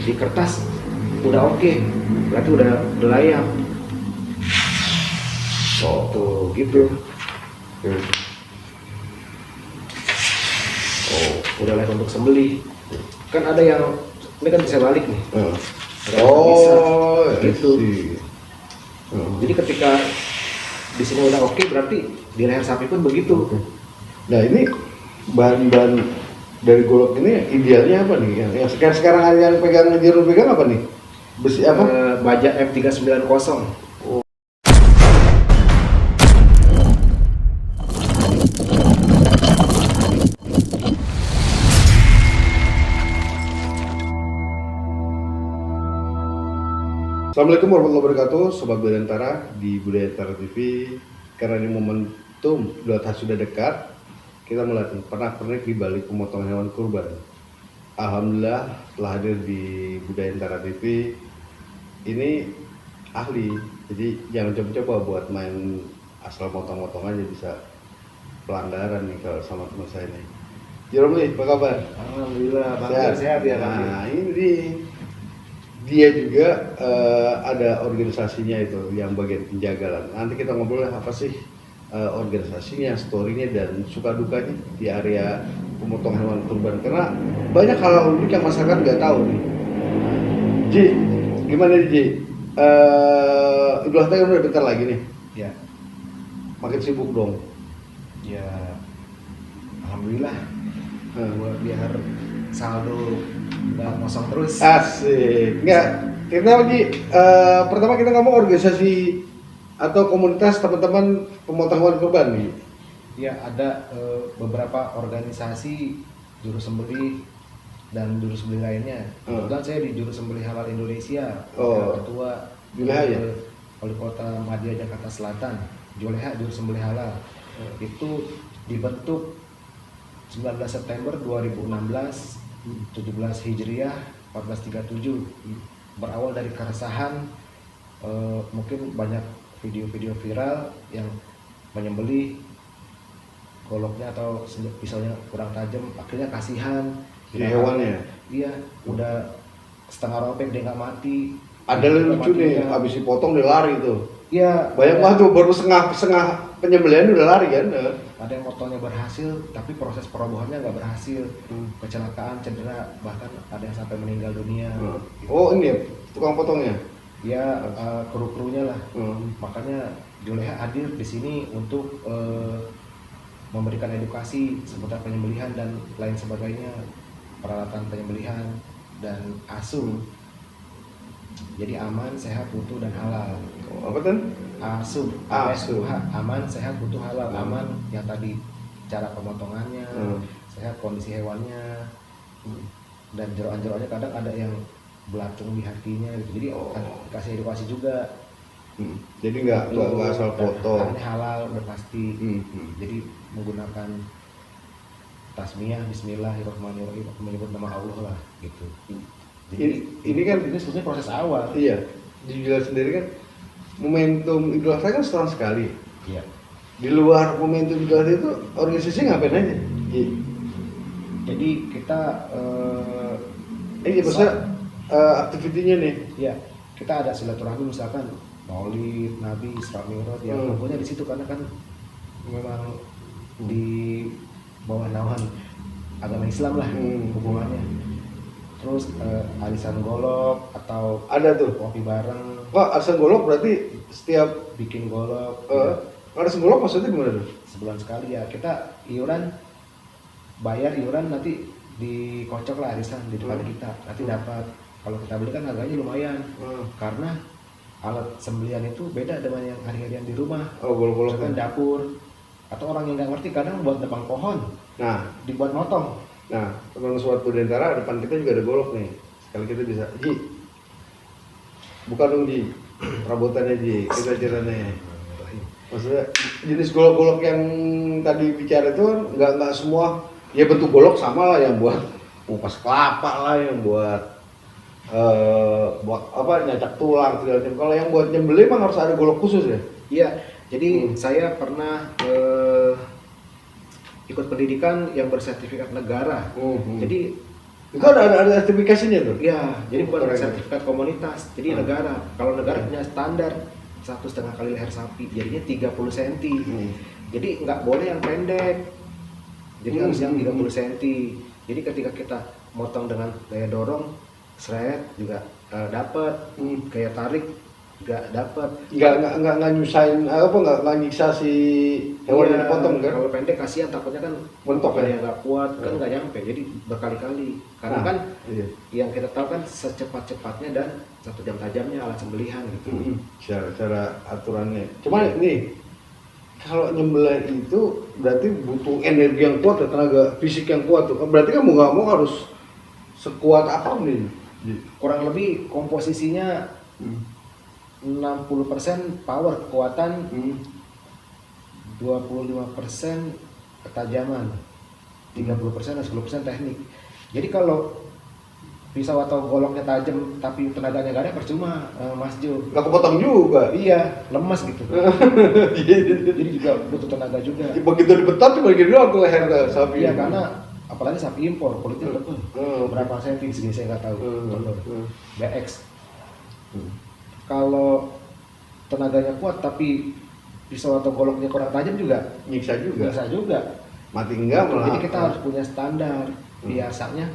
di kertas udah oke, berarti udah layak. Tuh gitu. Udah layak untuk sembelih. Kan ada yang ini kan bisa balik nih. Bisa, gitu. Jadi ketika di sini udah oke, berarti di leher sapi pun begitu. Nah ini bahan-bahan dari golok ini idealnya apa nih? Yang sekarang yang pegang Jero pegang apa nih? Besi apa? Baja M390. Assalamualaikum warahmatullahi wabarakatuh, Sobat Budayantara di Budayantara TV. Karena ini momentum Idul Adha sudah dekat, kita melihat pernak-pernik di balik pemotongan hewan kurban. Alhamdulillah telah hadir di Budayantara TV. Ini ahli, jadi jangan coba-coba buat main asal potong-potong aja, bisa pelanggaran nih kalau sama teman saya nih. Jerome, apa kabar? Alhamdulillah, Sehat ya. Nah ini dia juga ada organisasinya itu yang bagian penjagalan. Nanti kita ngobrol apa sih organisasinya, storynya dan suka dukanya di area pemotongan hewan kurban, karena banyak hal unik yang masyarakat nggak tahu nih. Ji, gimana nih Ji? Idul Adha kan udah bentar lagi nih. Ya. Makin sibuk dong. Ya, alhamdulillah. Biar saldo nggak kosong terus. Asik. Nggak, kita lagi pertama kita ngomong organisasi atau komunitas teman-teman pemotongan hewan kurban nih. Ya, ada beberapa organisasi juru sembelih dan juru sembelih lainnya. Kebetulan saya di juru sembelih halal Indonesia. Ketua Juleha Wali Kota Madia Jakarta Selatan, Juleha juru sembelih halal. Itu dibentuk 19 September 2016, 17 Hijriah 1437. Berawal dari keresahan, mungkin banyak video-video viral yang menyembelih goloknya atau pisaunya kurang tajam, akhirnya kasihan hewannya. Iya, udah setengah robek dia nggak mati. Ada yang lucu nih, habis dipotong dia lari tuh. Iya, banyak banget tuh, baru setengah penyembelihan udah lari kan. Ada yang motongnya berhasil, tapi proses perobohannya nggak berhasil. Kecelakaan, cedera, bahkan ada yang sampai meninggal dunia. Oh ini tukang potongnya? Ya, kru-krunya lah. Makanya Juleha hadir di sini untuk memberikan edukasi seputar penyembelihan dan lain sebagainya, peralatan penyembelihan dan ASUH. Jadi aman, sehat, utuh dan halal. Apa tuh? ASUH, aman, sehat, utuh, halal. Aman yang tadi cara pemotongannya, sehat kondisi hewannya, dan jeroan-jeroannya kadang ada yang belatung di hatinya gitu. Jadi kasih edukasi juga. Jadi nggak asal foto. Ini halal udah pasti. Jadi menggunakan tasmiyah, Bismillahirrahmanirrahim, menyebut nama Allah lah gitu. Jadi ini kan sebetulnya proses awal. Iya, dijelas sendiri kan momentum Idul Adha kan setahun sekali. Iya. Di luar momentum Idul Adha itu organisasi ngapain aja? Jadi kita maksudnya aktivitinya nih. Iya, kita ada silaturahmi, misalkan Maulid, Nabi, Isra Mi'raj, ya pokoknya di situ karena kan memang di bawah naungan agama Islam lah hubungannya. Terus arisan golok atau ada tuh kopi bareng. Wah, arisan golok berarti setiap bikin golok. Arisan golok maksudnya gimana tuh? Sebulan sekali ya, kita bayar iuran, nanti dikocok lah arisan di depan kita. Nanti dapat, kalau kita beli kan harganya lumayan. Karena alat sembelihan itu beda dengan yang hari-harian di rumah. Golok-golok kan dapur. Atau orang yang nggak ngerti kadang buat depan pohon. Nah, dibuat motong. Nah, teman Sobat Budayantara, depan kita juga ada golok nih. Sekali kita bisa, Ji, buka dong Ji, perabotannya Ji, kita ceritanya. Maksudnya jenis golok-golok yang tadi bicara itu nggak semua, ya bentuk golok sama lah, yang buat ngupas kelapa lah, yang buat nyacak tulang segala macam. Kalau yang buat nyembelih emang harus ada golok khusus ya? Iya, jadi saya pernah ikut pendidikan yang bersertifikat negara. Jadi Itu ada sertifikasinya tuh. Ya, jadi bukan Keren. sertifikat komunitas, jadi negara. Kalau negara punya standar 1,5 kali leher sapi, jadinya 30 cm. Jadi nggak boleh yang pendek. Jadi harus yang 30 cm. Jadi ketika kita motong dengan daya dorong, seret juga dapat, kayak tarik juga dapat. Nggak nyusahin nggak nyiksa si hewan yang dipotong kan. Kalau pendek kasihan, takutnya kan Mentok kalau ya? yang nggak kuat kan nggak nyampe, jadi berkali-kali. Karena kan iya. yang kita tahu kan secepat-cepatnya dan 1 jam tajamnya alat sembelihan gitu. Cara aturannya. Cuma nih kalau nyembelih itu berarti butuh energi yang kuat, tenaga fisik yang kuat tuh. Berarti kan mau nggak mau harus sekuat apa nih? Kurang lebih komposisinya 60% power kekuatan, 25% ketajaman, 30% dan 10% teknik. Jadi kalau pisau atau goloknya tajam tapi tenaganya nggak ada, percuma Mas Jo. Nggak kepotong juga. Iya, lemas gitu. Jadi juga butuh tenaga juga. Begitu dibetot cuma gini doang tuh leher sapi. Iya, karena apalagi sapi impor, kulitnya berapa senti segini saya nggak tahu. Contoh, BX. Kalau tenaganya kuat tapi pisau atau goloknya kurang tajam juga Nyiksa juga. bisa juga. Mati enggak malah. Jadi kita harus punya standar. Biasanya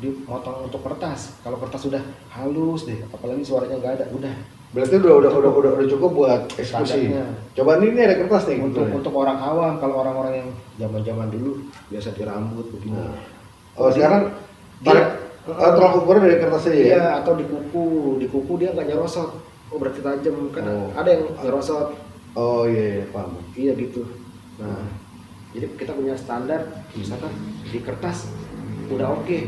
dimotong untuk kertas. Kalau kertas sudah halus deh, apalagi suaranya nggak ada, udah. Berarti udah cukup buat eksekusi. Standarnya. Coba ini ada kertas nih. Untuk orang awam, kalau orang-orang yang zaman-zaman dulu biasa di rambut begini. Oh sekarang Dia- tolak ukur dari kertasnya ya? Iya, atau di kuku dia nggak nyerosot. Oh berarti tajam, kan ada yang nyerosot. Oh iya, paham. Iya gitu. Nah, jadi kita punya standar, misalkan di kertas udah oke,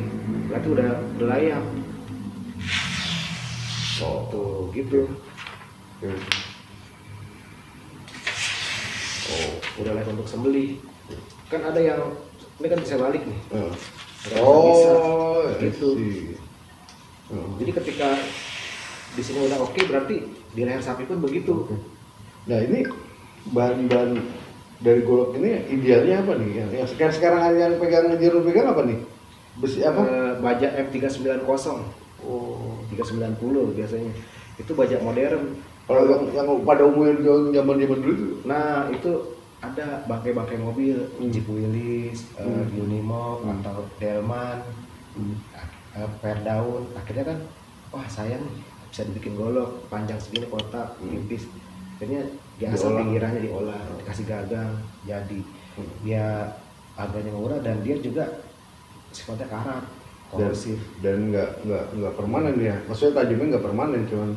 berarti udah layak. Oh, tuh gitu. Oh, udah layak untuk sembelih. Kan ada yang ini kan bisa balik nih. Ada yang bisa, gitu. Jadi ketika di sini udah oke, berarti di leher sapi pun begitu. Nah ini bahan-bahan dari golok ini idealnya apa nih? Yang sekarang ada yang pegang pegang apa nih? Besi apa? Baja M390. Oh. 390 biasanya. Itu baja modern. Kalau yang pada umumnya zaman dulu itu. Nah, itu ada bangkai-bangkai mobil, Jeep Willys, Unimog atau Delman, Perdaun. Akhirnya kan, wah sayang nih, bisa dibikin golok panjang segini, kotak, tipis. Akhirnya diasap pinggirannya diolah, dikasih gagang, jadi dia harganya murah dan dia juga sifatnya karat, korosif. Dan nggak permanen ya. Maksudnya tajamnya nggak permanen, cuman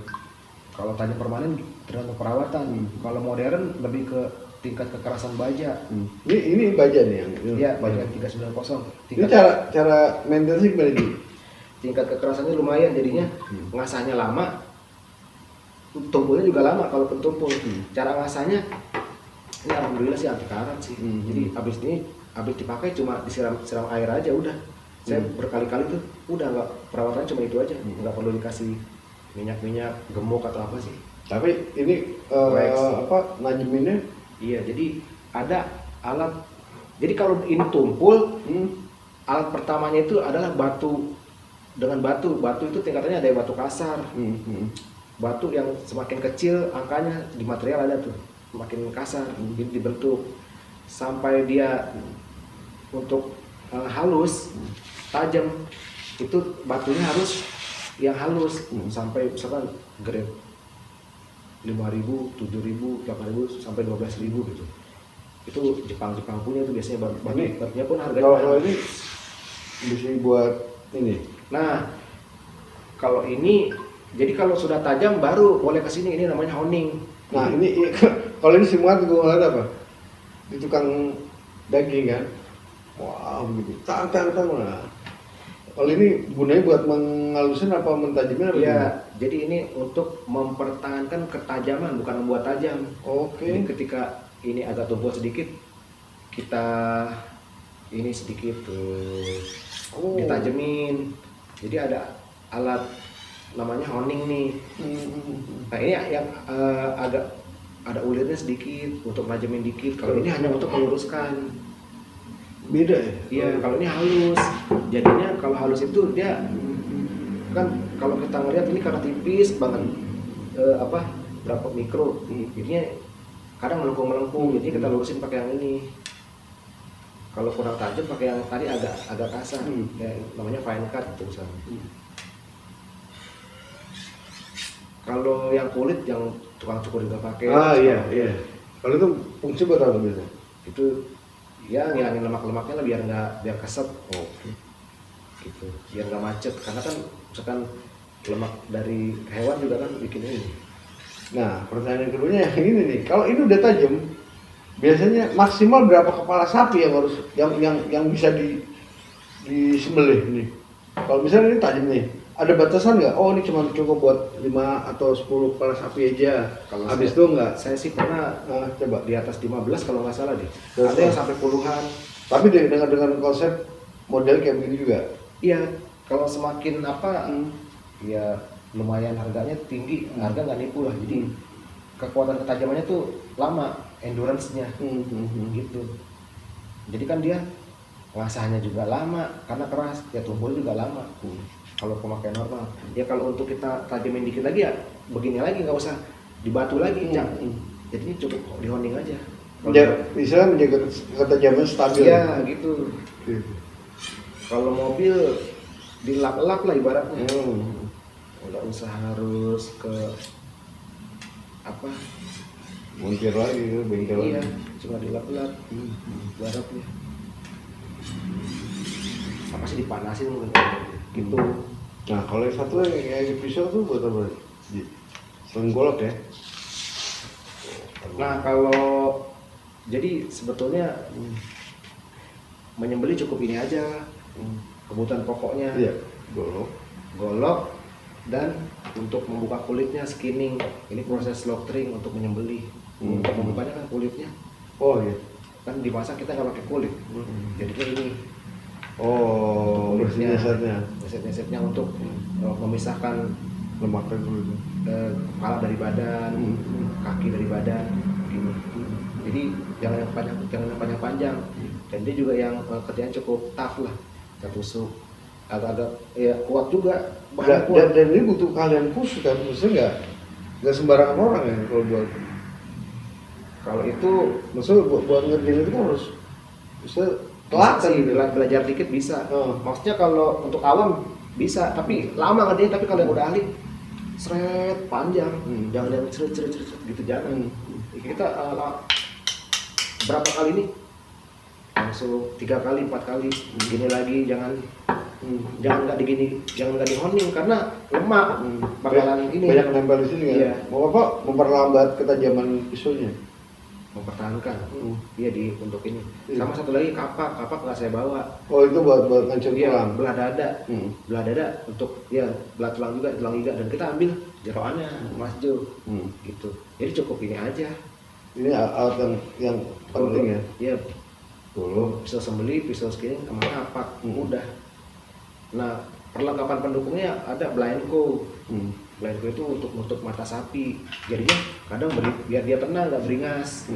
Kalau tajam permanen tergantung perawatan. Kalau modern lebih ke tingkat kekerasan baja. ini baja nih yang Iya, baja 390. ini cara maintenance gimana nih? Tingkat kekerasannya lumayan, jadinya ngasahnya lama, tumpulnya juga lama kalau pentumpul. Cara ngasahnya ini alhamdulillah sih anti karat sih. Jadi abis dipakai cuma disiram air aja udah. Saya berkali-kali tuh udah nggak, perawatannya cuma itu aja, nggak perlu dikasih minyak gemuk atau apa sih. Tapi ini najeminnya? Iya, jadi ada alat. Jadi kalau ini tumpul, alat pertamanya itu adalah batu dengan batu. Batu itu tingkatannya ada yang batu kasar. Batu yang semakin kecil angkanya di material ada tuh, semakin kasar, dibentuk sampai dia untuk halus, tajam. Itu batunya harus yang halus sampai misalkan grade 5.000, 7.000, 8.000 sampai 12.000 gitu. Itu Jepang punya itu biasanya batunya pun harganya Kalau mahal. ini bisa buat ini. Nah, kalau ini jadi kalau sudah tajam baru boleh ke sini, ini namanya honing. Nah, ini kalau ini semua gue ngeliat apa? Di tukang daging kan. Wah, begitu. Tang. Nah. Kalau ini gunanya buat menghalusin apa mentajamin apa? Iya, jadi ini untuk mempertahankan ketajaman, bukan membuat tajam. Oke. Jadi ketika ini agak tumpul sedikit, kita ini sedikit ditajemin. Jadi ada alat namanya honing nih. Nah ini yang agak ada ulirnya sedikit untuk najemin dikit. Kalau ini hanya untuk meluruskan. Beda ya? Iya, kalau ini halus. Jadinya kalau halus itu dia kan kalau kita ngeliat ini karena tipis banget berapa mikro. Jadinya kadang melengkung-melengkung. Jadi kita lurusin pakai yang ini. Kalau kurang tajam pakai yang tadi agak kasar. Ya, namanya fine cut gitu misalnya. Kalau yang kulit yang tukang cukur juga pakai. Iya. Kalau itu fungsi buat apa biasanya? Itu ya ngilangin lemak-lemaknya lah biar keset. Gitu. Biar nggak macet karena kan misalkan lemak dari hewan juga kan bikin ini. Nah, pertanyaan keduanya yang ini nih. Kalau ini udah tajam, biasanya maksimal berapa kepala sapi yang harus yang bisa disembelih nih? Kalau misalnya ini tajam nih, ada batasan nggak? Oh, ini cuma cukup buat 5 atau 10 kepala sapi aja. Kalau habis itu nggak? Saya sih pernah Coba di atas 15 kalau nggak salah deh. Terus Ada yang sampai puluhan. Tapi dengan konsep model kayak begini juga. Iya, kalau semakin ya lumayan harganya tinggi, harga nggak nipu lah. Jadi kekuatan ketajamannya tuh lama, endurance-nya gitu. Jadi kan dia ngasahnya juga lama karena keras, ya tumbul juga lama. Kalau pemakaian normal, ya kalau untuk kita tajamin dikit lagi ya begini lagi, nggak usah dibatu lagi, jadinya cukup di honing aja. Bisa menjaga ketajaman stabil. Iya gitu. Kalau mobil dilap-lap lah ibaratnya. Nggak usah harus ke montir lagi ke bengkel. Iya, cuma dilap-lap ibaratnya. Apa sih dipanasin gitu. Nah, kalau yang satu yang pisau tuh buat apa? Selain golok ya. Nah, kalau jadi sebetulnya menyembelih cukup ini aja. Kebutuhan pokoknya. Iya, golok dan untuk membuka kulitnya skinning. Ini proses slaughtering untuk menyembelih. Untuk membukanya kan kulitnya. Oh iya. Kan dimasak kita nggak pakai kulit. Jadinya ini. Neset-nesetnya untuk memisahkan lemaknya dulu. Kepala dari badan, kaki dari badan, gini. Jadi jangan yang panjang-panjang. Dan dia juga yang kerjaan cukup tough lah. Kita tusuk agak-agak ya kuat juga. Dan ini butuh keahlian khusus kan, maksudnya nggak sembarangan orang ya kalau buat. Kalau itu maksudnya buat ngerjain itu kan harus bisa kelihatan gitu. Belajar dikit bisa. Maksudnya kalau untuk awam bisa, tapi lama ngerjain. Tapi kalau yang udah ahli, seret panjang, jangan seret gitu jangan. Kita berapa kali nih? Langsung 3 kali, 4 kali, gini lagi jangan nggak di honing karena lemak bakalan ini banyak nempel di sini kan. Iya. Mau apa? Memperlambat ketajaman pisaunya. Mempertahankan. Iya untuk ini. Sama satu lagi kapak nggak saya bawa. Oh itu buat ngancur tulang. Belah dada untuk belah tulang juga, tulang iga, dan kita ambil jeroannya Mas Jo. Gitu. Jadi cukup ini aja. Ini alat yang penting ya. Iya. Pisau sembelih, pisau skinning, sama kapak. Udah. Nah, perlengkapan pendukungnya ada blindco. Blindco itu untuk nutup mata sapi. Jadinya kadang biar dia tenang, nggak beringas.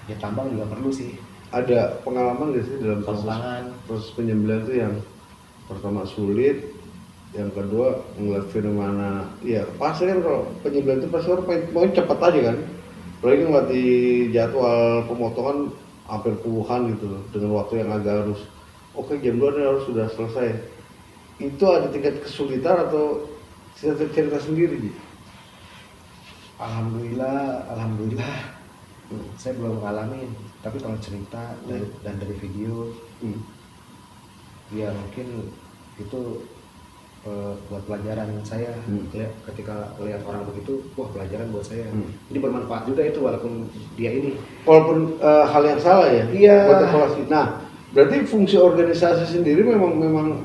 Ya tambang juga perlu sih. Ada pengalaman nggak sih dalam proses penyembelihan itu yang pertama sulit, yang kedua ngeliat fenomena. Ya pasti kan kalau penyembelihan itu pasti orang mau cepat aja kan. Apalagi ngeliat di jadwal pemotongan hampir puluhan gitu dengan waktu yang agak harus. Oke, jam 2 harus sudah selesai. Itu ada tingkat kesulitan atau cerita sendiri gitu? Alhamdulillah. Saya belum ngalamin. Tapi kalau cerita dan dari video, ya mungkin itu buat pelajaran saya. Ketika lihat orang begitu, wah pelajaran buat saya. Jadi bermanfaat juga itu walaupun dia ini. Walaupun hal yang salah ya. Iya. Buat evaluasi. Nah, berarti fungsi organisasi sendiri memang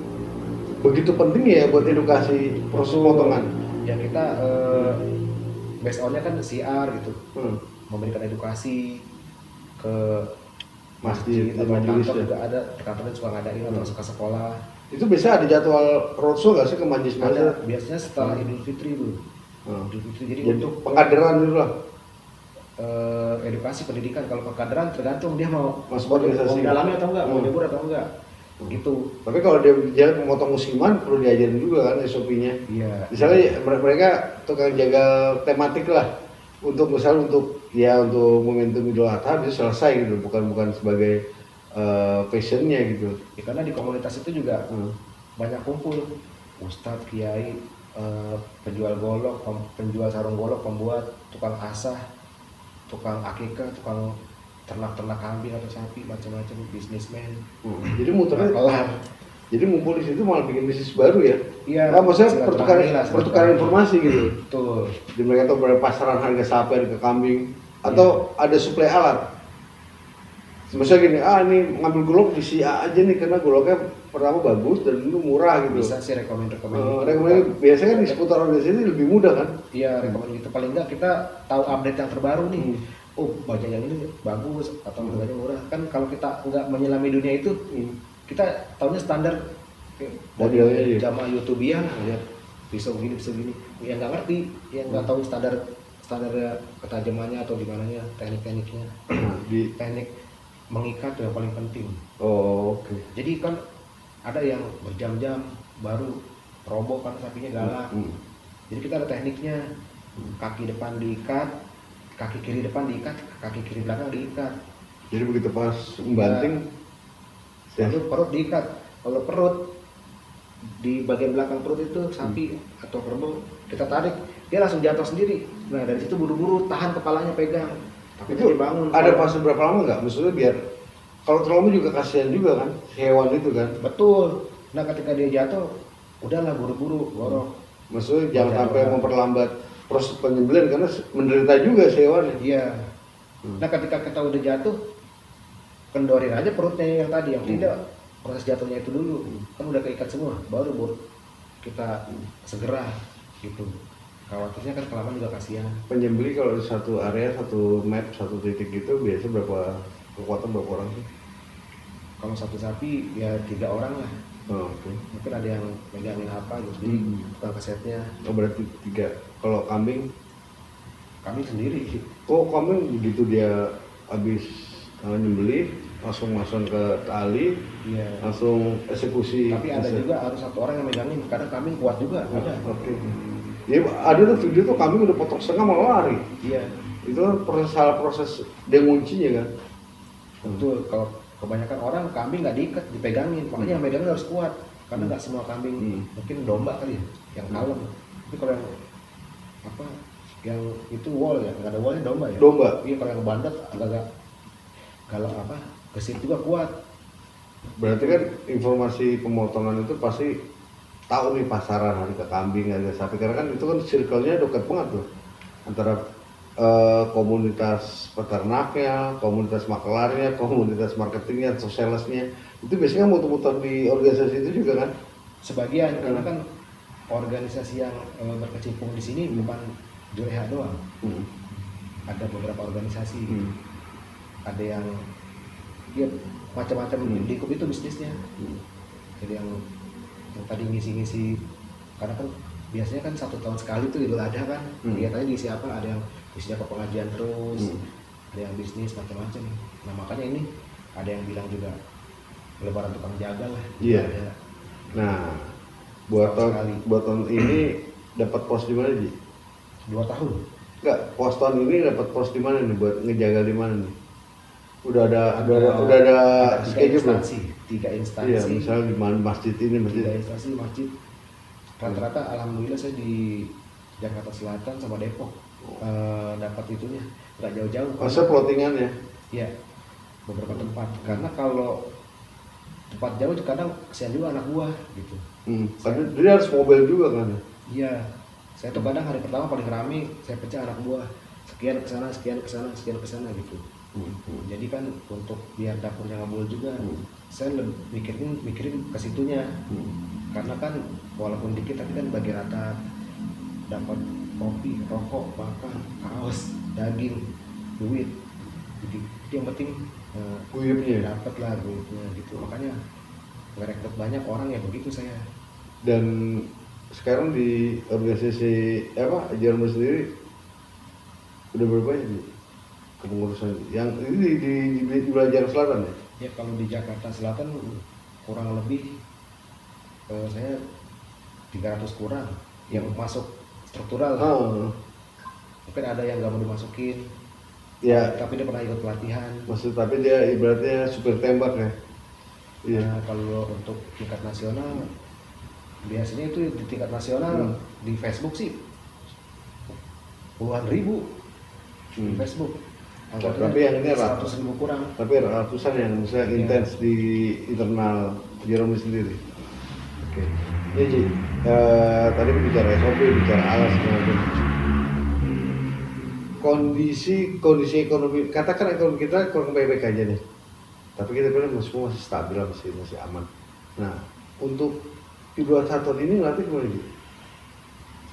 begitu penting ya buat edukasi proses potongan. Ya kita based on-nya kan CR gitu, memberikan edukasi ke masjid atau kantor juga ada, kantornya suka ngadain atau ke sekolah. Itu bisa ada jadwal roadshow nggak sih ke majlis? Ada, biasanya setelah Idul Fitri itu. Idul Fitri, jadi untuk pengaderan dulu lah. edukasi pendidikan. Kalau kekaderan tergantung dia mau Masuk organisasi. mau dalami atau enggak, mau nyebur atau enggak, gitu. Tapi kalau dia memotong musiman perlu diajarin juga kan SOP-nya. Iya. Misalnya mereka tukang jaga tematik lah untuk misal untuk momentum Idul Adha bisa selesai gitu, bukan sebagai passionnya gitu. Ya, karena di komunitas itu juga banyak kumpul ustadz, kiai, penjual golok, penjual sarung golok, pembuat, tukang asah, tukang akikah, tukang ternak kambing atau sapi, macam-macam, bisnismen. Jadi muternya kelar. Jadi ngumpul di situ malah bikin bisnis baru ya. Iya. Maksudnya pertukaran informasi gitu. Betul. Jadi mereka tahu berapa pasaran harga sapi, harga kambing, atau ada suplai alat. Misalnya gini, ini ngambil golok di si A aja nih karena goloknya pertama bagus dan itu murah gitu. Bisa sih rekomend. Biasanya kan di seputar organisasi lebih mudah kan? Iya, rekomend gitu. Paling enggak kita tahu update yang terbaru nih. Oh, baja yang ini bagus atau harganya murah. Kan kalau kita nggak menyelami dunia itu, kita tahunya standar dari jamaah YouTubian, lihat bisa begini. Yang nggak ngerti, yang nggak tahu standar ketajamannya atau dimananya, tekniknya. Teknik mengikat yang paling penting. Oh, oke. Jadi kan ada yang berjam-jam baru roboh kan sapinya galak. Jadi kita ada tekniknya. Kaki depan diikat, kaki kiri depan diikat, kaki kiri belakang diikat. Jadi begitu pas membanting, lalu perut diikat. Kalau perut di bagian belakang perut itu sapi atau kerbau kita tarik, dia langsung jatuh sendiri. Nah dari situ buru-buru tahan kepalanya pegang. Tapi itu dibangun. Ada fase berapa lama nggak? Maksudnya biar kalau terlalu juga kasihan juga kan hewan itu kan. Betul. Nah ketika dia jatuh, udahlah buru-buru gorok. Maksudnya jangan sampai memperlambat proses penyembelihan karena menderita juga si hewannya. Iya. Nah ketika kita udah jatuh, kendorin aja perutnya yang tadi, yang tidak proses jatuhnya itu dulu. Kan udah keikat semua, baru kita segera gitu. Khawatirnya kan kelamaan juga kasihan. Penyembeli kalau di satu area, satu map, satu titik gitu biasa kekuatan berapa orang sih? Kalau satu sapi ya 3 orang lah. Oh, oke. Mungkin ada yang megangin apa gitu, jadi tukang kesetnya. Oh berarti 3. Kalau kambing? Kami sendiri. Oh kambing begitu dia habis nyembeli langsung masuk ke tali, langsung eksekusi. Tapi ada juga harus 1 orang yang megangin, karena kambing kuat juga. Oke. Ya ada tuh video tuh kambing udah potong setengah malah lari. Iya. Itu kan proses dia nguncinya kan. Betul. Kalau kebanyakan orang kambing nggak diikat, dipegangin. Makanya yang megangin harus kuat. Karena nggak semua kambing, mungkin domba kali ya, yang kalem. Tapi kalau yang itu wall ya, nggak ada wallnya domba ya. Domba. Iya, kalau yang bandot agak kalau gesit juga kuat. Berarti kan informasi pemotongan itu pasti tahu nih pasaran harga kambing, harga sapi, karena kan itu kan circle-nya dekat banget tuh antara komunitas peternaknya, komunitas makelarnya, komunitas marketingnya, atau salesnya. Itu biasanya muter-muter di organisasi itu juga kan? Sebagian, karena kan organisasi yang berkecimpung di sini bukan Juleha doang. Ada beberapa organisasi. Ada yang macam-macam lingkup itu bisnisnya. Jadi yang tadi ngisi-ngisi, karena kan biasanya kan 1 tahun sekali tuh Idul Adha kan, kegiatannya diisi apa? Ada yang isinya ke pengajian terus, ada yang bisnis macam-macam. Nah makanya ini ada yang bilang juga lebaran tukang jagal lah. Iya. Nah buat tahun ini dapat pos di mana Ji? 2 tahun. Enggak, pos tahun ini dapat pos di mana nih buat ngejaga di mana nih? Udah ada schedule belum? 3 instansi. Iya, misalnya di mana masjid ini, 3 instansi masjid. Rata-rata alhamdulillah saya di Jakarta Selatan sama Depok dapat itunya, nggak jauh-jauh. Masa plottingan ya? Iya, beberapa tempat. Karena kalau tempat jauh kadang kesian juga anak buah gitu. Jadi harus mobil juga kan? Iya, saya tuh kadang hari pertama paling rame, saya pecah anak buah. Sekian ke sana, sekian ke sana, sekian ke sana gitu. Jadi kan untuk biar dapurnya ngebul juga, saya mikirin ke situnya. Karena kan walaupun dikit tapi kan bagi rata dapat kopi, rokok, makan, kaos, daging, duit. Jadi yang penting Kuyupnya dapat lah duitnya gitu. Makanya ngerekrut banyak orang ya begitu saya. Dan sekarang di organisasi Jerman sendiri udah berapa banyak? kepengurusan yang ini di wilayah Jakarta Selatan ya? Ya kalau di Jakarta Selatan kurang lebih saya 300 kurang yang masuk struktural. Mungkin ada yang nggak mau dimasukin, Ya, tapi dia pernah ikut pelatihan. maksud tapi dia ibaratnya supir tembak ya. Iya. Nah, kalau untuk tingkat nasional, biasanya itu di tingkat nasional di Facebook sih puluhan ribu di Facebook. Tapi yang ini 100.000 kurang. Tapi ratusan yang misalnya Iya. intens di internal Jerome sendiri. Oke. Ini Ji, tadi bicara SOP, bicara alas segala macam. Kondisi ekonomi, katakan ekonomi kita kurang baik-baik aja nih. Tapi kita bilang semua masih stabil, masih aman. Nah, untuk Idul Adha tahun ini nanti gimana Ji?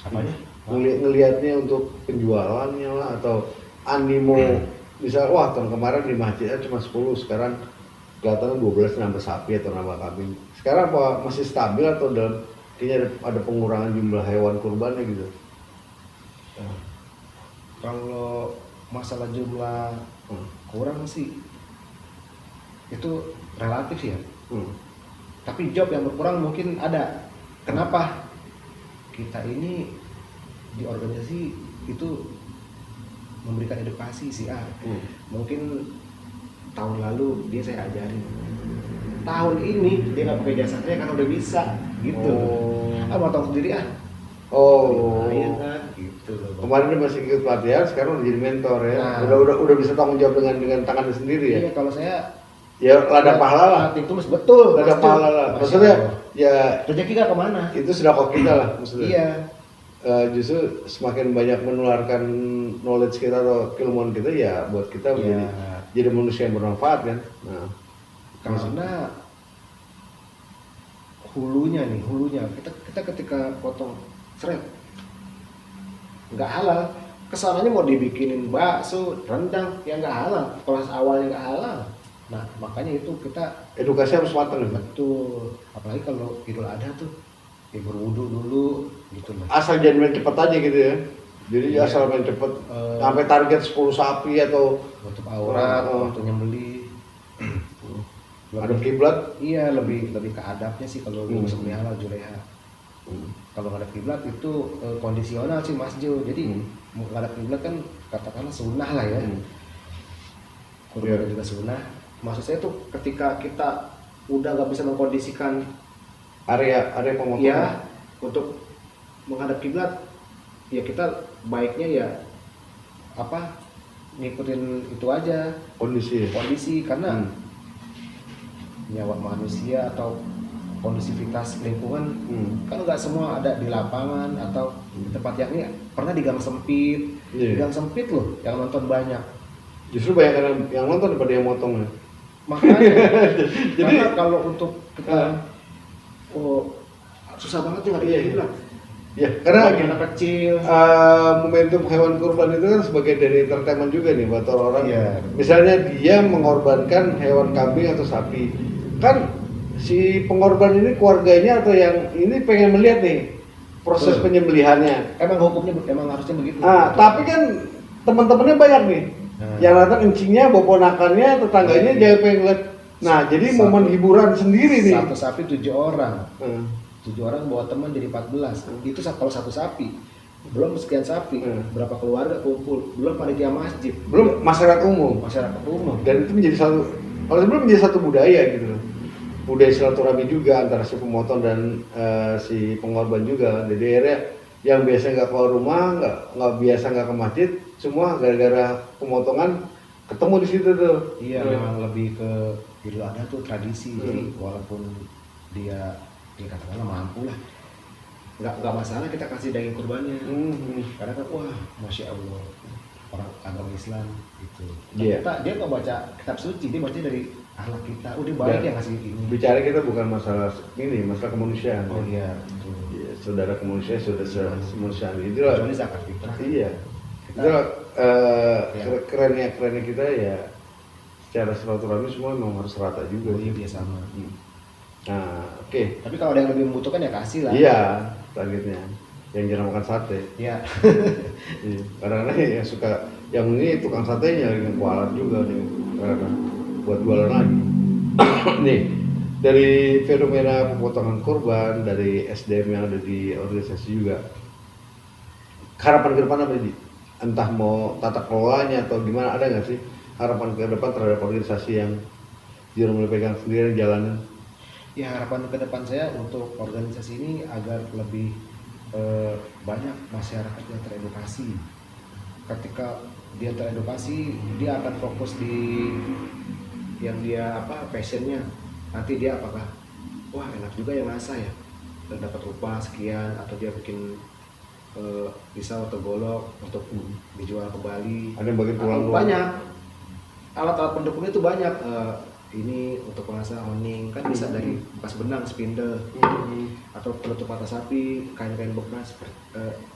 Apanya? Ngelihatnya untuk penjualannya lah atau animo misal wah tahun kemarin di masjidnya cuma 10, sekarang kelihatan 12 nambah sapi atau nambah kambing. Sekarang apa masih stabil atau dalam kayaknya ada pengurangan jumlah hewan kurbannya gitu? Kalau masalah jumlah kurang sih itu relatif ya. Tapi job yang berkurang mungkin ada. Kenapa? Kita ini di organisasi itu memberikan edukasi si A. Mungkin tahun lalu dia saya ajarin. Tahun ini dia nggak pakai jasa saya karena udah bisa gitu. Mau tahu sendiri ah. Lumayan kan gitu loh. Kemarin dia masih ikut pelatihan, sekarang udah jadi mentor ya. Nah. Udah bisa tanggung jawab dengan tangannya sendiri ya. Iya, kalau saya Ya ada pahala lah. Nating tulus betul. Ada pasti. pahala lah. Masya Maksudnya Allah. ya Rezeki gak kemana? itu sudah kok kita lah maksudnya. Iya. Justru semakin banyak menularkan knowledge kita atau keilmuan kita ya buat kita Iya. jadi manusia yang bermanfaat kan. Nah, Karena hulunya kita ketika potong seret nggak halal, kesananya mau dibikinin bakso, rendang yang nggak halal, proses awalnya nggak halal. Nah makanya itu kita edukasi harus matang ya. betul, apalagi kalau Idul Adha tuh ya berwudu dulu gitu loh. Asal jangan main cepet aja gitu ya. Jadi Iya. asal main cepet sampai target 10 sapi atau Tutup aurat, waktu nyembeli. ada kiblat. Iya, lebih ke adabnya sih kalau sembelih halal Juleha. Kalau ngadap kiblat itu kondisional sih Mas Jo. Jadi ngadap kiblat kan katakanlah sunnah lah ya. Kurban juga sunnah. Maksud saya tuh ketika kita udah nggak bisa mengkondisikan area pemotongan. ya untuk menghadap kiblat, ya kita baiknya ya apa ngikutin itu aja kondisi karena nyawa manusia atau kondisivitas lingkungan kan nggak semua ada di lapangan atau di tempat yang ini pernah di gang sempit. Di gang sempit loh yang nonton banyak, Justru banyak yang nonton daripada yang motong. makanya karena kalau untuk kita susah banget juga Iya. Ya, karena anak kecil momentum hewan kurban itu kan sebagai dari entertainment juga nih buat orang. Iya. Misalnya dia mengorbankan hewan kambing atau sapi, kan si pengorban ini keluarganya atau yang ini pengen melihat nih proses penyembelihannya. emang hukumnya emang harusnya begitu. Tapi kan teman-temannya banyak nih, yang datang kencingnya, bawa ponakannya, tetangganya jangan pengen lihat. Nah, jadi momen hiburan sendiri nih. Satu sapi 7 orang. 7 orang bawa teman jadi 14. Itu kalau satu sapi. Belum sekian sapi, berapa keluarga kumpul, belum panitia masjid, Belum masyarakat umum. Dan itu menjadi kalau sebelum menjadi satu budaya gitu loh. Budaya silaturahmi juga antara si pemotong dan si pengorban juga. Jadi akhirnya yang biasa nggak keluar rumah, nggak biasa nggak ke masjid, semua gara-gara pemotongan ketemu di situ tuh. Iya, memang lebih ke Idul Adha tuh tradisi. Jadi walaupun dia katakanlah mampu lah, nggak masalah kita kasih daging kurbannya. Karena kan wah, masya Allah orang agama Islam gitu. Iya. Dia nggak baca kitab suci, dia baca dari akhlak kita. Udah baik yang ngasih ini. Bicara kita bukan masalah ini, masalah kemanusiaan. Oh iya, betul. Iya, saudara kemanusiaan, saudara kemanusiaan. Itulah. Kecuali zakat fitrah. Iya. Itulah kerennya kita ya. Secara silaturahmi semua memang harus rata juga. Iya, dia sama. Nah, oke. Tapi kalau ada yang lebih membutuhkan ya kasih lah. Iya, targetnya. Yang jarang makan sate. Iya. Iya. Kadang-kadang yang suka Yang ini tukang satenya yang kualat juga nih karena buat jualan lagi. Nih dari fenomena pemotongan kurban dari SDM yang ada di organisasi juga, harapan ke depan apa sih? Entah mau tata kelolanya atau gimana, ada nggak sih harapan ke depan terhadap organisasi yang Jerome pegang sendiri jalanan? Ya, harapan ke depan saya untuk organisasi ini agar lebih banyak masyarakat yang teredukasi. Ketika dia teredukasi, dia akan fokus di yang dia passionnya. Nanti dia apakah wah enak juga yang ngasah ya, dan dapat upah sekian, atau dia bikin pisau atau golok untuk dijual kembali. Ada yang bagi tulang Banyak alat-alat pendukung itu banyak. Ini untuk pengasah oning kan bisa dari bekas benang, spindle, atau penutup mata sapi, kain-kain bekas,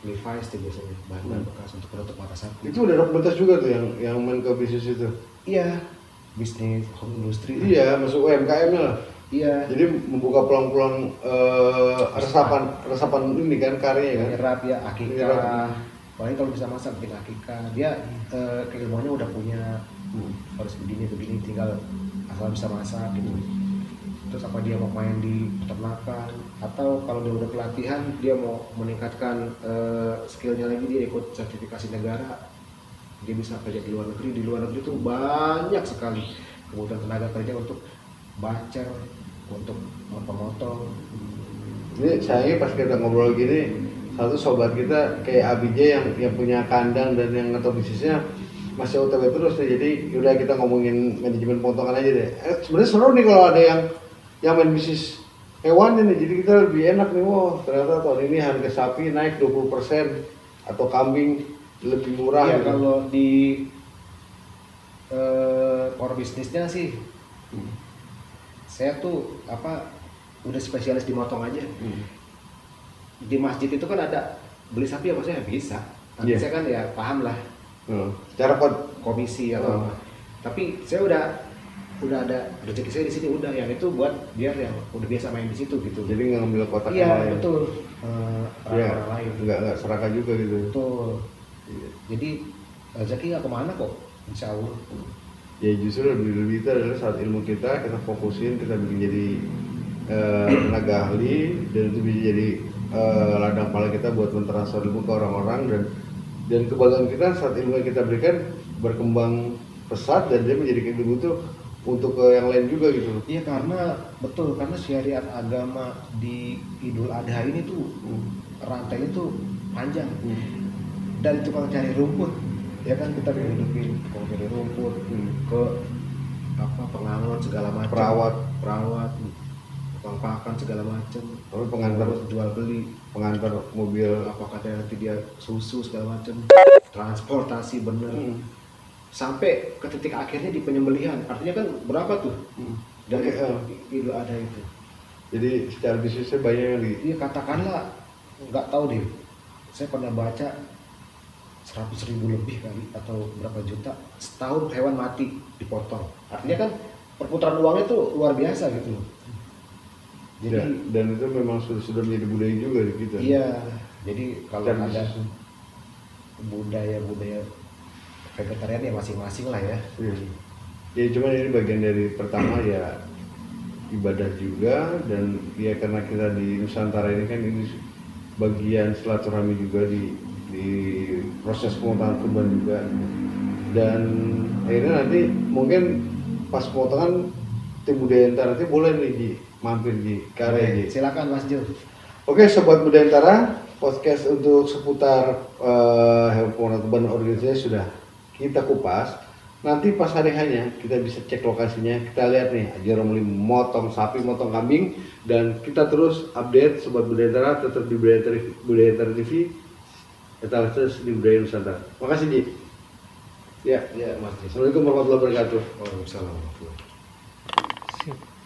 Levi's itu biasanya bahan bekas untuk penutup mata sapi. itu udah dokumentasi juga tuh yang main ke bisnis itu. Iya, bisnis home industry. Iya, masuk UMKM lah. Iya. Jadi membuka peluang-peluang resapan ini kan karya kan. Nyerap ya, akikah. Nyerap. Paling kalau bisa masak bikin akikah, dia keilmuannya udah punya. Harus begini tinggal asal bisa masak gitu. Terus apa dia mau main di peternakan, atau kalau dia udah pelatihan dia mau meningkatkan skillnya lagi, dia ikut sertifikasi negara, dia bisa kerja di luar negeri. Di luar negeri itu banyak sekali kebutuhan tenaga kerja untuk bacer, untuk potong. Ini saya pas kita ngobrol gini, satu sobat kita kayak ABJ yang punya kandang dan yang ngetop bisnisnya masih OTW terus nih. Jadi udah kita ngomongin manajemen potongan aja deh. Sebenarnya seru nih kalau ada yang main bisnis hewan ini, jadi kita lebih enak nih. Wow, ternyata tahun ini harga sapi naik 20% atau kambing lebih murah. Iya, gitu. kalau di core bisnisnya sih saya tuh udah spesialis di motong aja. Di masjid itu kan ada beli sapi apa saya bisa. Nanti saya kan ya paham lah. Cara Komisi atau apa. Tapi saya udah ada rezeki saya di sini, udah yang itu buat biar yang udah biasa main di situ gitu. Jadi nggak ngambil kotak Iya, yang lain. betul. Orang lain. Nggak serakah juga gitu. Betul. Jadi rezeki nggak kemana kok, insya Allah. Ya justru lebih itu adalah saat ilmu kita fokusin, kita bikin jadi tenaga ahli, dan itu bisa jadi ladang pahala kita buat mentransfer ilmu ke orang-orang, dan kebanggaan kita saat ilmu yang kita berikan berkembang pesat dan dia menjadi ilmu itu untuk ke yang lain juga gitu. Iya, karena syariat agama di Idul Adha ini tuh rantainya tuh panjang. Dari tukang cari rumput, ya kan, kita hidupin tukang cari rumput, ke pengangon segala macam, perawat, tukang pakan segala macam, pengantar jual beli, pengantar mobil, apakah nanti dia susu segala macam, transportasi bener, sampai ke titik akhirnya di penyembelihan. Artinya kan berapa tuh dari Idul Adha itu. Jadi secara bisnisnya banyak yang Iya, katakanlah nggak tahu deh, saya pernah baca 100.000 lebih kali atau berapa juta setahun hewan mati dipotong. Artinya kan perputaran uangnya tuh luar biasa gitu. Jadi dan itu memang sudah menjadi budaya juga di kita. Iya, jadi kalau Dan ada budaya vegetarian ya masing-masing lah ya. Ya cuman ini bagian dari pertama ya ibadah juga, dan ya karena kita di Nusantara ini kan ini bagian silaturahmi juga di proses pemotongan kurban juga, dan akhirnya nanti mungkin pas pemotongan tim Budayantara nanti boleh nih mampir di karya. Silakan Mas Jo. Oke, sobat Budayantara, podcast untuk seputar hewan pemotongan kurban organisasi sudah kita kupas. Nanti pas hari hanya kita bisa cek lokasinya, kita lihat nih Jerome motong sapi, motong kambing, dan kita terus update sobat Budayantara, tetap di Budayantara TV. Kita terus di Budaya Nusantara. Makasih Ji. Ya, Ya Mas Jo. Assalamualaikum warahmatullahi wabarakatuh. Waalaikumsalam warahmatullahi wabarakatuh. Siap.